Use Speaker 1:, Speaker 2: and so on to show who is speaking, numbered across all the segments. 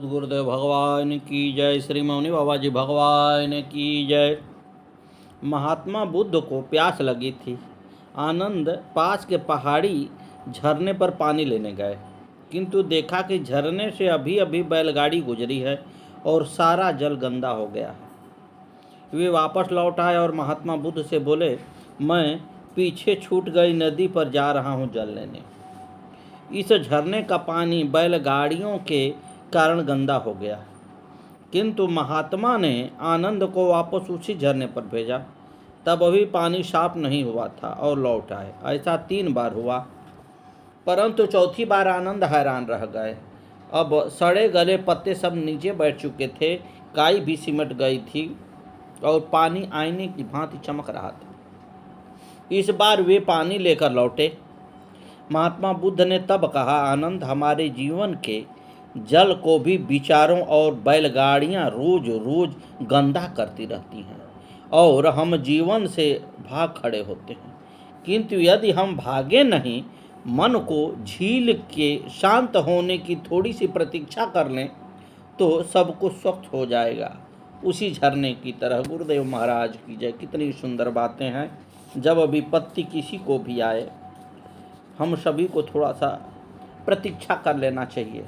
Speaker 1: गुरुदेव भगवान की जय। श्री मौनी बाबा जी भगवान की जय। महात्मा बुद्ध को प्यास लगी थी। आनंद पास के पहाड़ी झरने पर पानी लेने गए, किंतु देखा कि झरने से अभी अभी बैलगाड़ी गुजरी है और सारा जल गंदा हो गया है। वे वापस लौट आए और महात्मा बुद्ध से बोले, मैं पीछे छूट गई नदी पर जा रहा हूँ जल लेने। इस झरने का पानी बैलगाड़ियों के कारण गंदा हो गया, किंतु महात्मा ने आनंद को वापस उसी झरने पर भेजा। तब अभी पानी साफ नहीं हुआ था और लौट आए। ऐसा 3 बार हुआ, परंतु चौथी बार आनंद हैरान रह गए। अब सड़े गले पत्ते सब नीचे बैठ चुके थे, काई भी सिमट गई थी और पानी आईने की भांति चमक रहा था। इस बार वे पानी लेकर लौटे। महात्मा बुद्ध ने तब कहा, आनंद, हमारे जीवन के जल को भी विचारों और बैलगाड़ियां रोज रोज गंदा करती रहती हैं और हम जीवन से भाग खड़े होते हैं, किंतु यदि हम भागे नहीं, मन को झील के शांत होने की थोड़ी सी प्रतीक्षा कर लें तो सब कुछ स्वच्छ हो जाएगा, उसी झरने की तरह। गुरुदेव महाराज की जय। कितनी सुंदर बातें हैं। जब विपत्ति किसी को भी आए, हम सभी को थोड़ा सा प्रतीक्षा कर लेना चाहिए।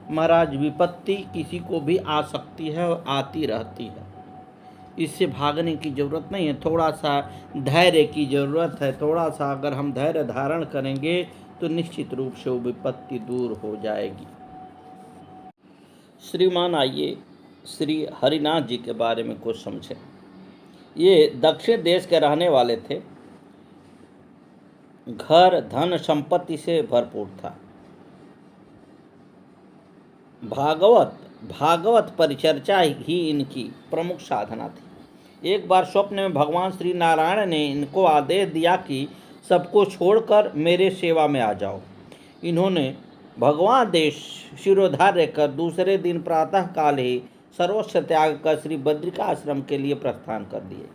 Speaker 1: महाराज, विपत्ति किसी को भी आ सकती है और आती रहती है, इससे भागने की ज़रूरत नहीं है। थोड़ा सा धैर्य की ज़रूरत है। थोड़ा सा अगर हम धैर्य धारण करेंगे तो निश्चित रूप से वो विपत्ति दूर हो जाएगी। श्रीमान, आइए श्री हरिनाथ जी के बारे में कुछ समझें। ये दक्षिण देश के रहने वाले थे। घर धन संपत्ति से भरपूर था। भागवत परिचर्चा ही इनकी प्रमुख साधना थी। एक बार स्वप्न में भगवान श्री नारायण ने इनको आदेश दिया कि सबको छोड़कर मेरे सेवा में आ जाओ। इन्होंने भगवान देश शिरोधार्य कर दूसरे दिन प्रातः काल ही सर्वस्व त्याग कर श्री बद्रिका आश्रम के लिए प्रस्थान कर दिए।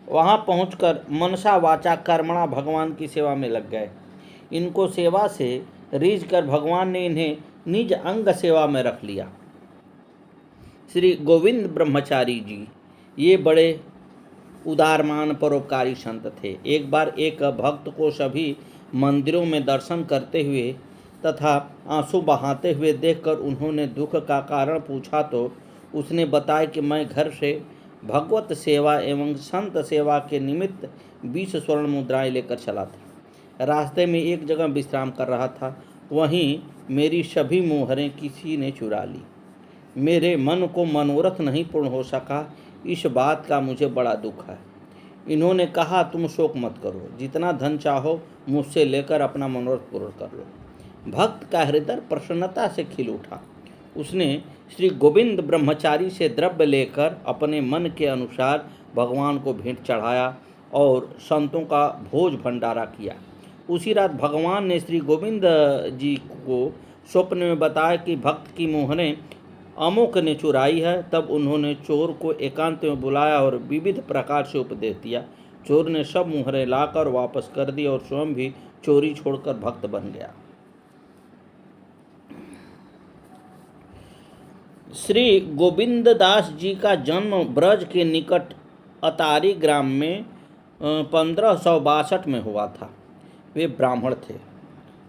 Speaker 1: वहां पहुंचकर मनसा वाचा कर्मणा भगवान की सेवा में लग गए। इनको सेवा से रीझ कर भगवान ने इन्हें निज अंग सेवा में रख लिया। श्री गोविंद ब्रह्मचारी जी ये बड़े उदारमान परोपकारी संत थे। एक बार एक भक्त को सभी मंदिरों में दर्शन करते हुए तथा आंसू बहाते हुए देखकर उन्होंने दुख का कारण पूछा तो उसने बताया कि मैं घर से भगवत सेवा एवं संत सेवा के निमित्त 20 स्वर्ण मुद्राएं लेकर चला था। रास्ते में एक जगह विश्राम कर रहा था, वहीं मेरी सभी मोहरें किसी ने चुरा ली। मेरे मन को मनोरथ नहीं पूर्ण हो सका, इस बात का मुझे बड़ा दुख है। इन्होंने कहा, तुम शोक मत करो, जितना धन चाहो मुझसे लेकर अपना मनोरथ पूर्ण कर लो। भक्त का हृदय प्रसन्नता से खिल उठा। उसने श्री गोविंद ब्रह्मचारी से द्रव्य लेकर अपने मन के अनुसार भगवान को भेंट चढ़ाया और संतों का भोज भंडारा किया। उसी रात भगवान ने श्री गोविंद जी को स्वप्न में बताया कि भक्त की मोहरें अमुक ने चुराई है। तब उन्होंने चोर को एकांत में बुलाया और विविध प्रकार से उपदेश दिया। चोर ने सब मोहरें लाकर वापस कर दी और स्वयं भी चोरी छोड़कर भक्त बन गया। श्री गोविंद दास जी का जन्म ब्रज के निकट अतारी ग्राम में 1562 में हुआ था। वे ब्राह्मण थे।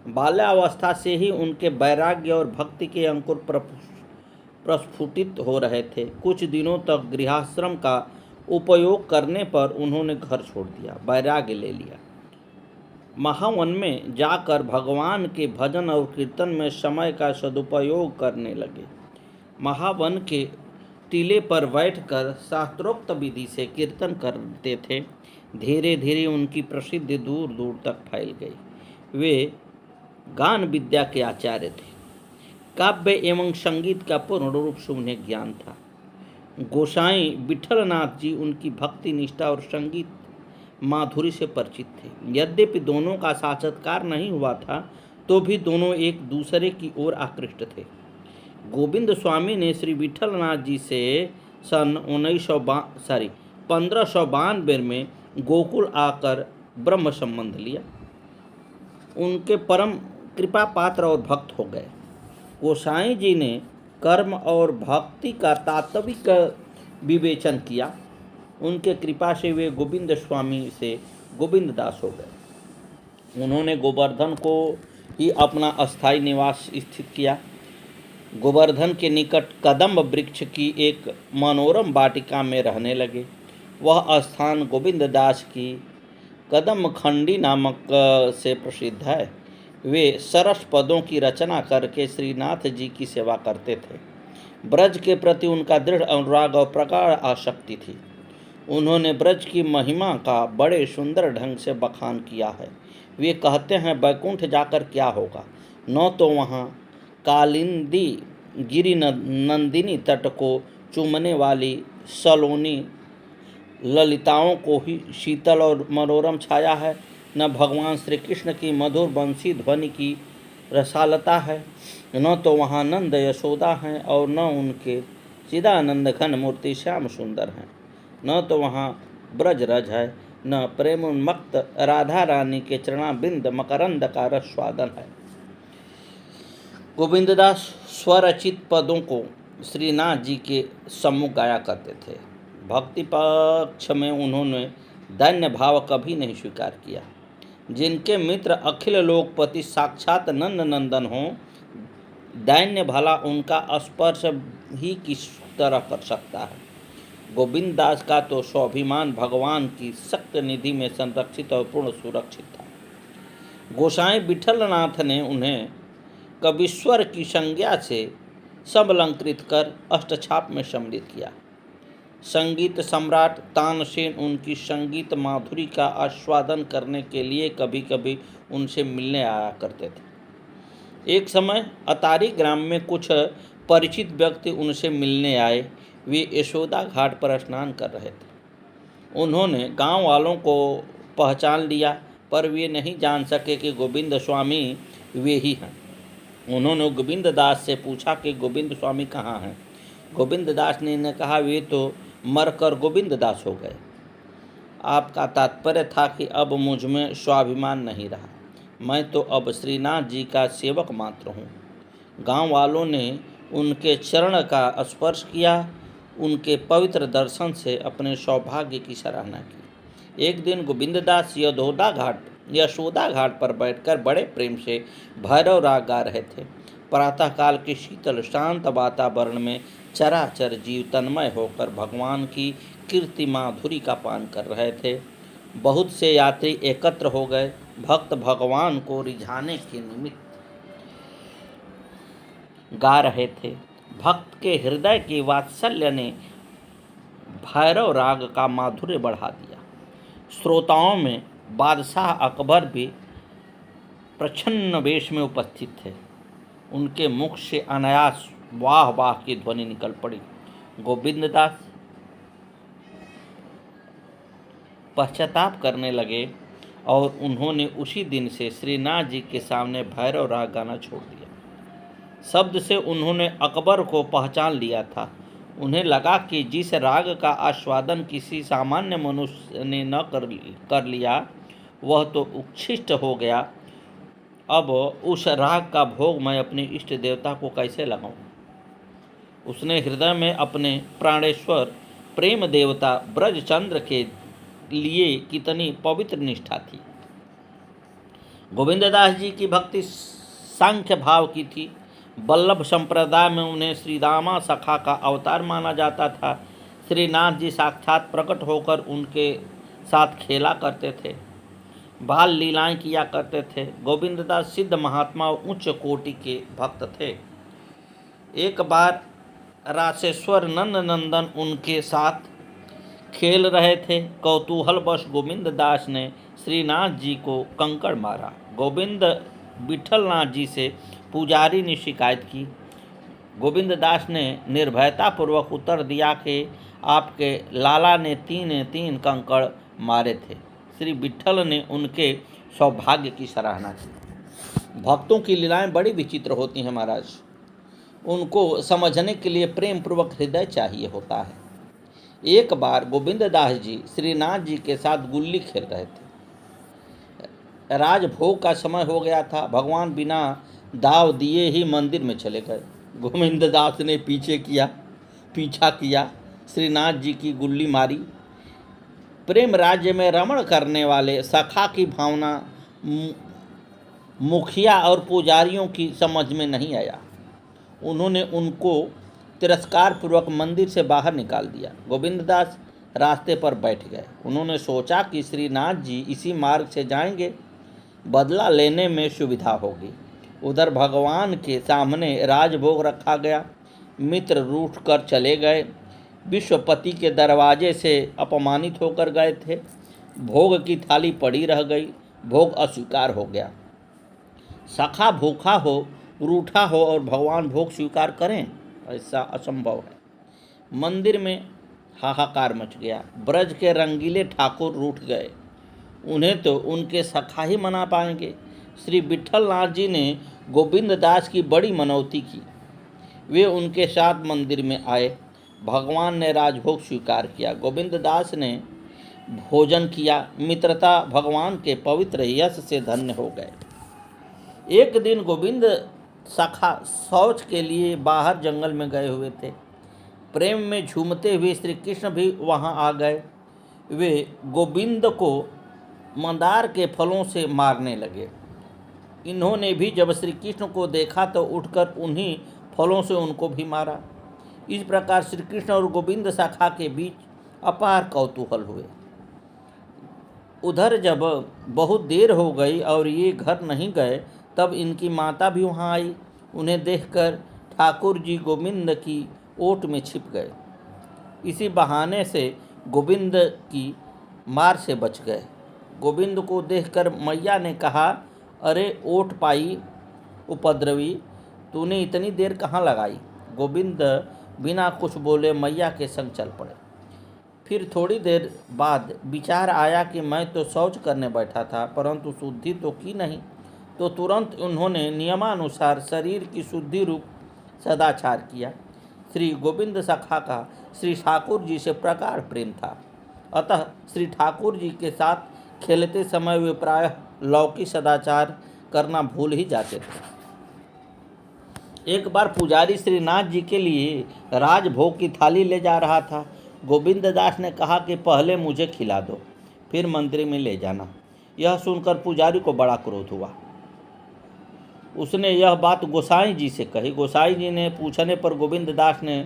Speaker 1: बाल्यावस्था से ही उनके वैराग्य और भक्ति के अंकुर प्रस्फुटित हो रहे थे। कुछ दिनों तक गृहस्थाश्रम का उपयोग करने पर उन्होंने घर छोड़ दिया, वैराग्य ले लिया। महावन में जाकर भगवान के भजन और कीर्तन में समय का सदुपयोग करने लगे। महावन के टीले पर बैठकर शास्त्रोक्त विधि से कीर्तन करते थे। धीरे धीरे उनकी प्रसिद्धि दूर दूर तक फैल गई। वे गान विद्या के आचार्य थे। काव्य एवं संगीत का पूर्ण रूप से उन्हें ज्ञान था। गोसाई विठलनाथ जी उनकी भक्ति निष्ठा और संगीत माधुरी से परिचित थे। यद्यपि दोनों का साक्षात्कार नहीं हुआ था तो भी दोनों एक दूसरे की ओर आकृष्ट थे। गोविंद स्वामी ने श्री विठलनाथ जी से सन 1592 में गोकुल आकर ब्रह्म संबंध लिया। उनके परम कृपा पात्र और भक्त हो गए। गोसाई जी ने कर्म और भक्ति का तात्विक विवेचन किया। उनके कृपा से वे गोविंद स्वामी से गोविंद दास हो गए। उन्होंने गोवर्धन को ही अपना अस्थायी निवास स्थित किया। गोवर्धन के निकट कदम्ब वृक्ष की एक मनोरम वाटिका में रहने लगे। वह स्थान गोविंद दास की कदम खंडी नामक से प्रसिद्ध है। वे सरस पदों की रचना करके श्रीनाथ जी की सेवा करते थे। ब्रज के प्रति उनका दृढ़ अनुराग और प्रगाढ़ आसक्ति थी। उन्होंने ब्रज की महिमा का बड़े सुंदर ढंग से बखान किया है। वे कहते हैं, बैकुंठ जाकर क्या होगा, न तो वहाँ कालिंदी गिरी नंदिनी तट को चूमने वाली सलोनी ललिताओं को ही शीतल और मनोरम छाया है, न भगवान श्री कृष्ण की मधुर बंसी ध्वनि की रसालता है, न तो वहाँ नंद यशोदा हैं और न उनके चिदानंद घन मूर्ति श्याम सुंदर हैं, न तो वहाँ ब्रज रज है, न प्रेम उन्मत्त राधा रानी के चरणाबिंद मकरंद का रसवादन है। गोविंददास स्वरचित पदों को श्रीनाथ जी के सम्मुख गाया करते थे। भक्ति पक्ष में उन्होंने दैन्य भाव कभी नहीं स्वीकार किया। जिनके मित्र अखिल लोकपति साक्षात नंद नंदन हों, दैन्य भला उनका स्पर्श ही किस तरह कर सकता है। गोविंद दास का तो स्वाभिमान भगवान की सक्त निधि में संरक्षित और पूर्ण सुरक्षित था। गोसाई विठलनाथ ने उन्हें कवीश्वर की संज्ञा से समलंकृत कर अष्टछाप में सम्मिलित किया। संगीत सम्राट तानसेन उनकी संगीत माधुरी का आस्वादन करने के लिए कभी कभी उनसे मिलने आया करते थे। एक समय अतारी ग्राम में कुछ परिचित व्यक्ति उनसे मिलने आए। वे यशोदा घाट पर स्नान कर रहे थे। उन्होंने गांव वालों को पहचान लिया, पर वे नहीं जान सके कि गोविंद स्वामी वे ही हैं। उन्होंने गोविंद दास से पूछा कि गोविंद स्वामी कहाँ हैं। गोविंद दास ने कहा, वे तो मरकर गोविंद दास हो गए। आपका तात्पर्य था कि अब मुझ में स्वाभिमान नहीं रहा, मैं तो अब श्रीनाथ जी का सेवक मात्र हूँ। गांव वालों ने उनके चरण का स्पर्श किया, उनके पवित्र दर्शन से अपने सौभाग्य की सराहना की। एक दिन गोविंददास यशोदा घाट पर बैठकर बड़े प्रेम से भैरव राग गा रहे थे। प्रातःकाल के शीतल शांत वातावरण में चराचर जीव तन्मय होकर भगवान की कीर्ति माधुरी का पान कर रहे थे। बहुत से यात्री एकत्र हो गए। भक्त भगवान को रिझाने के निमित्त गा रहे थे। भक्त के हृदय की वात्सल्य ने भैरव राग का माधुर्य बढ़ा दिया। श्रोताओं में बादशाह अकबर भी प्रच्छन्न वेश में उपस्थित थे। उनके मुख से अनायास वाह वाह की ध्वनि निकल पड़ी। गोविंददास पश्चाताप करने लगे और उन्होंने उसी दिन से श्रीनाथ जी के सामने भैरव राग गाना छोड़ दिया। शब्द से उन्होंने अकबर को पहचान लिया था। उन्हें लगा कि जिस राग का आस्वादन किसी सामान्य मनुष्य ने न कर लिया, वह तो उच्छिष्ट हो गया। अब उस राग का भोग मैं अपने इष्ट देवता को कैसे लगाऊं? उसने हृदय में अपने प्राणेश्वर प्रेम देवता ब्रजचंद्र के लिए कितनी पवित्र निष्ठा थी। गोविंददास जी की भक्ति सांख्य भाव की थी। वल्लभ संप्रदाय में उन्हें श्रीदामा सखा का अवतार माना जाता था। श्रीनाथ जी साक्षात प्रकट होकर उनके साथ खेला करते थे, बाल लीलाएं किया करते थे। गोविंददास सिद्ध महात्मा और उच्च कोटि के भक्त थे। एक बार रासेश्वर नंद नंदन उनके साथ खेल रहे थे। कौतूहलवश गोविंददास ने श्रीनाथ जी को कंकड़ मारा। गोविंद विठलनाथ जी से पुजारी ने शिकायत की। गोविंददास ने निर्भयतापूर्वक उत्तर दिया कि आपके लाला ने तीन कंकड़ मारे थे। श्री विठल ने उनके सौभाग्य की सराहना की। भक्तों की लीलाएं बड़ी विचित्र होती हैं महाराज। उनको समझने के लिए प्रेम पूर्वक हृदय चाहिए होता है। एक बार गोविंददास जी श्रीनाथ जी के साथ गुल्ली खेल रहे थे। राजभोग का समय हो गया था। भगवान बिना दाव दिए ही मंदिर में चले गए। गोविंददास ने पीछा किया। श्रीनाथ जी की गुल्ली मारी। प्रेम राज्य में रमण करने वाले सखा की भावना मुखिया और पुजारियों की समझ में नहीं आया। उन्होंने उनको तिरस्कार पूर्वक मंदिर से बाहर निकाल दिया। गोविंददास रास्ते पर बैठ गए। उन्होंने सोचा कि श्रीनाथ जी इसी मार्ग से जाएंगे, बदला लेने में सुविधा होगी। उधर भगवान के सामने राजभोग रखा गया। मित्र रूठ कर चले गए। विश्वपति के दरवाजे से अपमानित होकर गए थे। भोग की थाली पड़ी रह गई। भोग अस्वीकार हो गया। सखा भूखा हो, रूठा हो और भगवान भोग स्वीकार करें, ऐसा असंभव है। मंदिर में हाहाकार मच गया। ब्रज के रंगीले ठाकुर रूठ गए। उन्हें तो उनके सखा ही मना पाएंगे। श्री विट्ठल नाथ जी ने गोविंददास की बड़ी मनौती की। वे उनके साथ मंदिर में आए। भगवान ने राजभोग स्वीकार किया। गोविंददास ने भोजन किया। मित्रता भगवान के पवित्र यश से धन्य हो गए। एक दिन गोविंद सखा शौच के लिए बाहर जंगल में गए हुए थे। प्रेम में झूमते हुए श्री कृष्ण भी वहां आ गए। वे गोविंद को मंदार के फलों से मारने लगे। इन्होंने भी जब श्री कृष्ण को देखा तो उठकर उन्हीं फलों से उनको भी मारा। इस प्रकार श्री कृष्ण और गोविंद सखा के बीच अपार कौतूहल हुए। उधर जब बहुत देर हो गई और ये घर नहीं गए, तब इनकी माता भी वहाँ आई। उन्हें देखकर ठाकुर जी गोविंद की ओट में छिप गए। इसी बहाने से गोविंद की मार से बच गए। गोविंद को देखकर मैया ने कहा, अरे ओट पाई उपद्रवी, तूने इतनी देर कहाँ लगाई? गोविंद बिना कुछ बोले मैया के संग चल पड़े। फिर थोड़ी देर बाद विचार आया कि मैं तो शौच करने बैठा था, परंतु शुद्धि तो की नहीं। तो तुरंत उन्होंने नियमानुसार शरीर की शुद्धि रूप सदाचार किया। श्री गोविंद सखा का श्री ठाकुर जी से प्रगाढ़ प्रेम था। अतः श्री ठाकुर जी के साथ खेलते समय वे प्रायः लौकिक सदाचार करना भूल ही जाते थे। एक बार पुजारी श्रीनाथ जी के लिए राजभोग की थाली ले जा रहा था। गोविंददास ने कहा कि पहले मुझे खिला दो, फिर मंदिर में ले जाना। यह सुनकर पुजारी को बड़ा क्रोध हुआ। उसने यह बात गोसाई जी से कही। गोसाई जी ने पूछने पर गोविंददास ने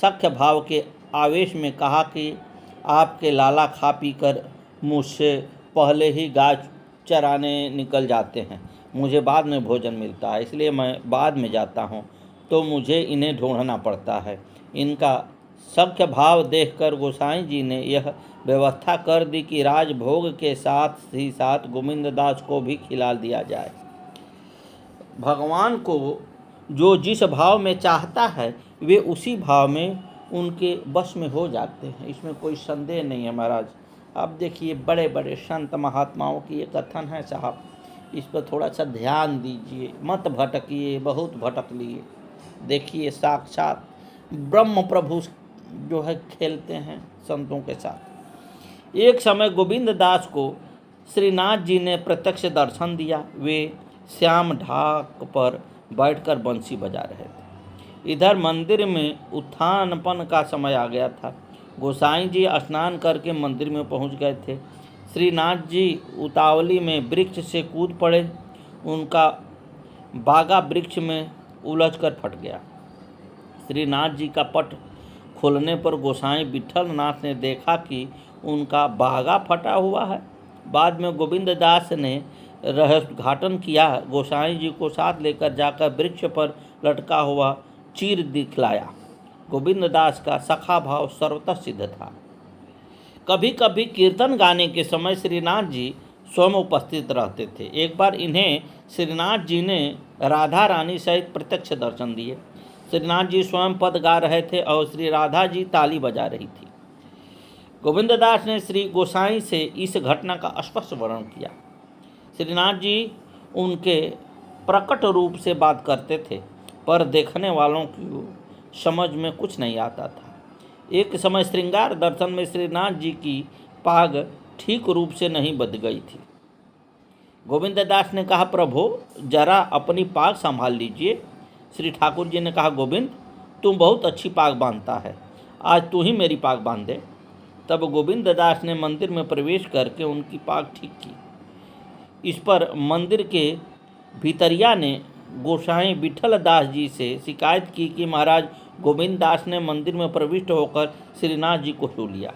Speaker 1: सख्य भाव के आवेश में कहा कि आपके लाला खा पी कर मुझसे पहले ही गाय चराने निकल जाते हैं। मुझे बाद में भोजन मिलता है, इसलिए मैं बाद में जाता हूँ, तो मुझे इन्हें ढूंढना पड़ता है। इनका सख्य भाव देखकर गोसाई जी ने यह व्यवस्था कर दी कि राजभोग के साथ ही साथ गोविंददास को भी खिला दिया जाए। भगवान को जो जिस भाव में चाहता है, वे उसी भाव में उनके वश में हो जाते हैं। इसमें कोई संदेह नहीं है महाराज। अब देखिए, बड़े बड़े संत महात्माओं की ये कथन है साहब, इस पर थोड़ा सा ध्यान दीजिए, मत भटकिए। बहुत भटक लिए। देखिए, साक्षात ब्रह्म प्रभु जो है खेलते हैं संतों के साथ। एक समय गोविंददास को श्रीनाथ जी ने प्रत्यक्ष दर्शन दिया। वे श्याम ढाक पर बैठकर बंसी बजा रहे थे। इधर मंदिर में उत्थानपन का समय आ गया था। गोसाई जी स्नान करके मंदिर में पहुंच गए थे। श्रीनाथ जी उतावली में वृक्ष से कूद पड़े। उनका बागा वृक्ष में उलझकर फट गया। श्रीनाथ जी का पट खोलने पर गोसाई विट्ठल नाथ ने देखा कि उनका बागा फटा हुआ है। बाद में गोविंददास ने रहस्योद्घाटन किया। गोसाई जी को साथ लेकर जाकर वृक्ष पर लटका हुआ चीर दिखलाया। गोविंददास का सखा भाव सर्वतः सिद्ध था। कभी कभी कीर्तन गाने के समय श्रीनाथ जी स्वयं उपस्थित रहते थे। एक बार इन्हें श्रीनाथ जी ने राधा रानी सहित प्रत्यक्ष दर्शन दिए। श्रीनाथ जी स्वयं पद गा रहे थे और श्री राधा जी ताली बजा रही थी। गोविंददास ने श्री गोसाई से इस घटना का स्पष्ट वर्णन किया। श्रीनाथ जी उनके प्रकट रूप से बात करते थे, पर देखने वालों की समझ में कुछ नहीं आता था। एक समय श्रृंगार दर्शन में श्रीनाथ जी की पाग ठीक रूप से नहीं बंध गई थी। गोविंददास ने कहा, प्रभु जरा अपनी पाग संभाल लीजिए। श्री ठाकुर जी ने कहा, गोविंद तुम बहुत अच्छी पाग बांधता है, आज तू ही मेरी पाग बांध दे। तब गोविंद दास ने मंदिर में प्रवेश करके उनकी पाग ठीक की। इस पर मंदिर के भीतरिया ने गोसाई विठल दास जी से शिकायत की कि महाराज गोविंद दास ने मंदिर में प्रविष्ट होकर श्रीनाथ जी को छू लिया।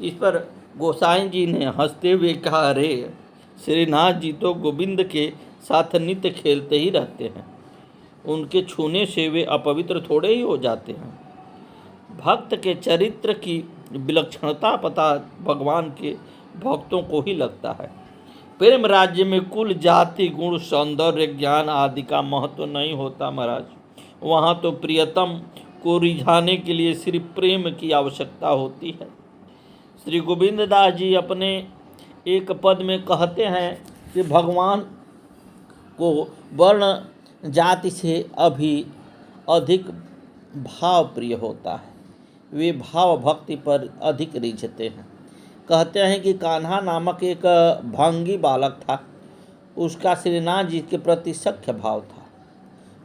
Speaker 1: इस पर गोसाई जी ने हंसते हुए कहा, अरे श्रीनाथ जी तो गोविंद के साथ नित्य खेलते ही रहते हैं, उनके छूने से वे अपवित्र थोड़े ही हो जाते हैं। भक्त के चरित्र की विलक्षणता पता भगवान के भक्तों को ही लगता है। प्रेम राज्य में कुल जाति गुण सौंदर्य ज्ञान आदि का महत्व नहीं होता महाराज, वहाँ तो प्रियतम को रिझाने के लिए सिर्फ प्रेम की आवश्यकता होती है। श्री गोविंद दास जी अपने एक पद में कहते हैं कि भगवान को वर्ण जाति से अभी अधिक भाव प्रिय होता है, वे भाव भक्ति पर अधिक रिझते हैं। कहते हैं कि कान्हा नामक एक भंगी बालक था, उसका श्रीनाथ जी के प्रति सख्य भाव था।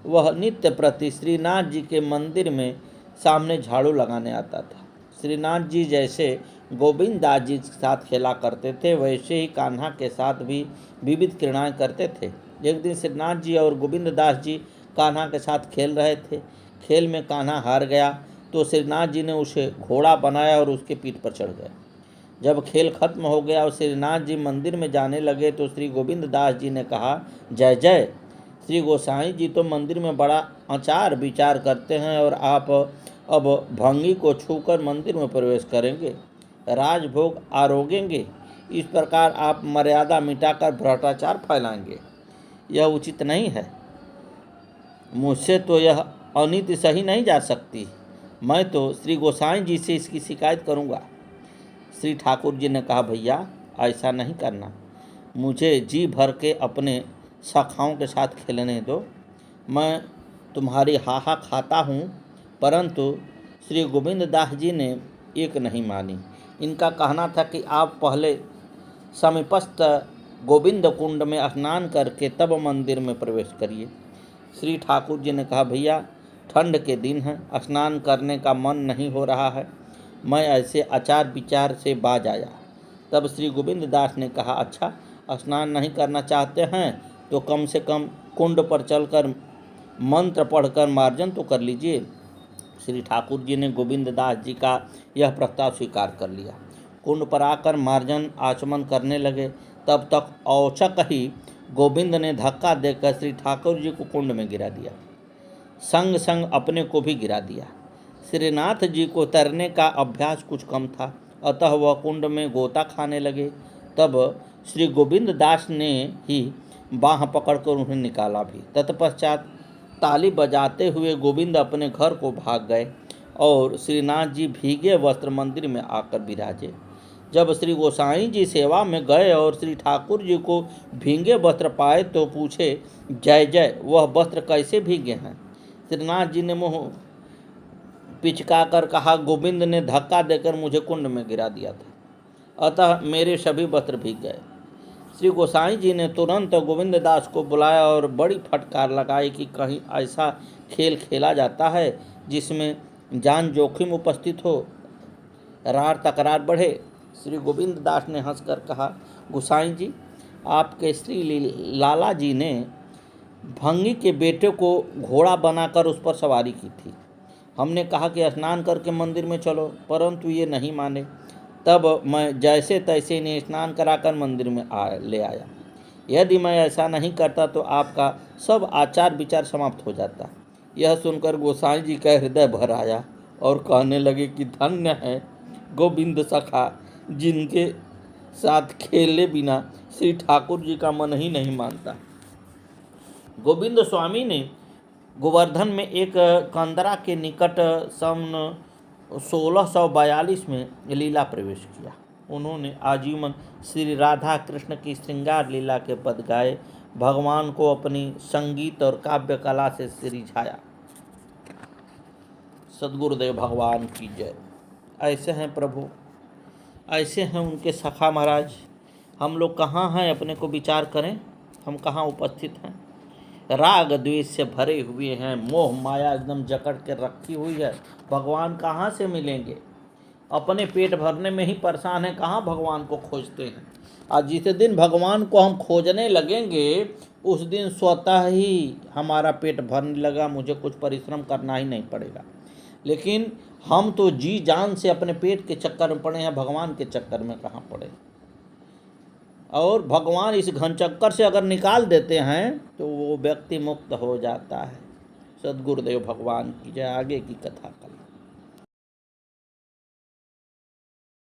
Speaker 1: वह नित्य प्रति श्रीनाथ जी के मंदिर में सामने झाड़ू लगाने आता था। श्रीनाथ जी जैसे गोविंद दास जी के साथ खेला करते थे, वैसे ही कान्हा के साथ भी विविध क्रीड़ाएँ करते थे। एक दिन श्रीनाथ जी और गोविंद दास जी कान्हा के साथ खेल रहे थे। खेल में कान्हा हार गया तो श्रीनाथ जी ने उसे घोड़ा बनाया और उसके पीठ पर चढ़ गए। जब खेल खत्म हो गया और श्रीनाथ जी मंदिर में जाने लगे तो श्री गोविंद दास जी ने कहा, जय जय, श्री गोसाई जी तो मंदिर में बड़ा आचार विचार करते हैं और आप अब भंगी को छूकर मंदिर में प्रवेश करेंगे, राजभोग आरोगेंगे। इस प्रकार आप मर्यादा मिटाकर भ्रष्टाचार फैलाएंगे, यह उचित नहीं है। मुझसे तो यह अनीति सही नहीं जा सकती, मैं तो श्री गोसाई जी से इसकी शिकायत करूँगा। श्री ठाकुर जी ने कहा, भैया ऐसा नहीं करना, मुझे जी भर के अपने सखाओं के साथ खेलने दो, मैं तुम्हारी हाहा खाता हूँ। परंतु श्री गोविंद दास जी ने एक नहीं मानी। इनका कहना था कि आप पहले समीपस्थ गोविंद कुंड में स्नान करके तब मंदिर में प्रवेश करिए। श्री ठाकुर जी ने कहा, भैया ठंड के दिन है, स्नान करने का मन नहीं हो रहा है, मैं ऐसे आचार विचार से बाज आया। तब श्री गोविंद दास ने कहा, अच्छा स्नान नहीं करना चाहते हैं तो कम से कम कुंड पर चलकर मंत्र पढ़कर मार्जन तो कर लीजिए। श्री ठाकुर जी ने गोविंद दास जी का यह प्रस्ताव स्वीकार कर लिया। कुंड पर आकर मार्जन आचमन करने लगे। तब तक औचक ही गोविंद ने धक्का देकर श्री ठाकुर जी को कुंड में गिरा दिया, संग संग अपने को भी गिरा दिया। श्रीनाथ जी को तैरने का अभ्यास कुछ कम था, अतः वह कुंड में गोता खाने लगे। तब श्री गोविंद दास ने ही बाँह पकड़कर उन्हें निकाला भी। तत्पश्चात ताली बजाते हुए गोविंद अपने घर को भाग गए और श्रीनाथ जी भीगे वस्त्र मंदिर में आकर विराजे। जब श्री गोसाई जी सेवा में गए और श्री ठाकुर जी को भीगे वस्त्र पाए तो पूछे, जय जय, वह वस्त्र कैसे भीगे हैं? श्रीनाथ जी ने मुँह पिचकाकर कहा, गोविंद ने धक्का देकर मुझे कुंड में गिरा दिया था, अतः मेरे सभी वस्त्र भीग गए। श्री गोसाई जी ने तुरंत गोविंद दास को बुलाया और बड़ी फटकार लगाई कि कहीं ऐसा खेल खेला जाता है जिसमें जान जोखिम उपस्थित हो, रार तकरार बढ़े। श्री गोविंद दास ने हंसकर कहा, गोसाई जी, आपके श्री लाला जी ने भंगी के बेटे को घोड़ा बनाकर उस पर सवारी की थी। हमने कहा कि स्नान करके मंदिर में चलो, परंतु ये नहीं माने। तब मैं जैसे तैसे इन्हें स्नान कराकर मंदिर में ले आया। यदि मैं ऐसा नहीं करता तो आपका सब आचार विचार समाप्त हो जाता। यह सुनकर गोसाई जी का हृदय भर आया और कहने लगे कि धन्य है गोविंद सखा, जिनके साथ खेले बिना श्री ठाकुर जी का मन ही नहीं मानता। गोविंद स्वामी ने गोवर्धन में एक कंदरा के निकट सन 1642 में लीला प्रवेश किया। उन्होंने आजीवन श्री राधा कृष्ण की श्रृंगार लीला के पद गाए, भगवान को अपनी संगीत और काव्य कला से रिझाया। सद्गुरुदेव भगवान की जय। ऐसे हैं प्रभु, ऐसे हैं उनके सखा महाराज। हम लोग कहाँ हैं, अपने को विचार करें, हम कहाँ उपस्थित हैं। राग द्वेष से भरे हुए हैं, मोह माया एकदम जकड़ के रखी हुई है। भगवान कहाँ से मिलेंगे? अपने पेट भरने में ही परेशान है, कहाँ भगवान को खोजते हैं। और जिस दिन भगवान को हम खोजने लगेंगे उस दिन स्वतः ही हमारा पेट भरने लगा, मुझे कुछ परिश्रम करना ही नहीं पड़ेगा। लेकिन हम तो जी जान से अपने पेट के चक्कर में पड़े हैं, भगवान के चक्कर में कहाँ पड़े। और भगवान इस घन चक्कर से अगर निकाल देते हैं तो वो व्यक्ति मुक्त हो जाता है। सद्गुरुदेव भगवान की जय। आगे की कथा।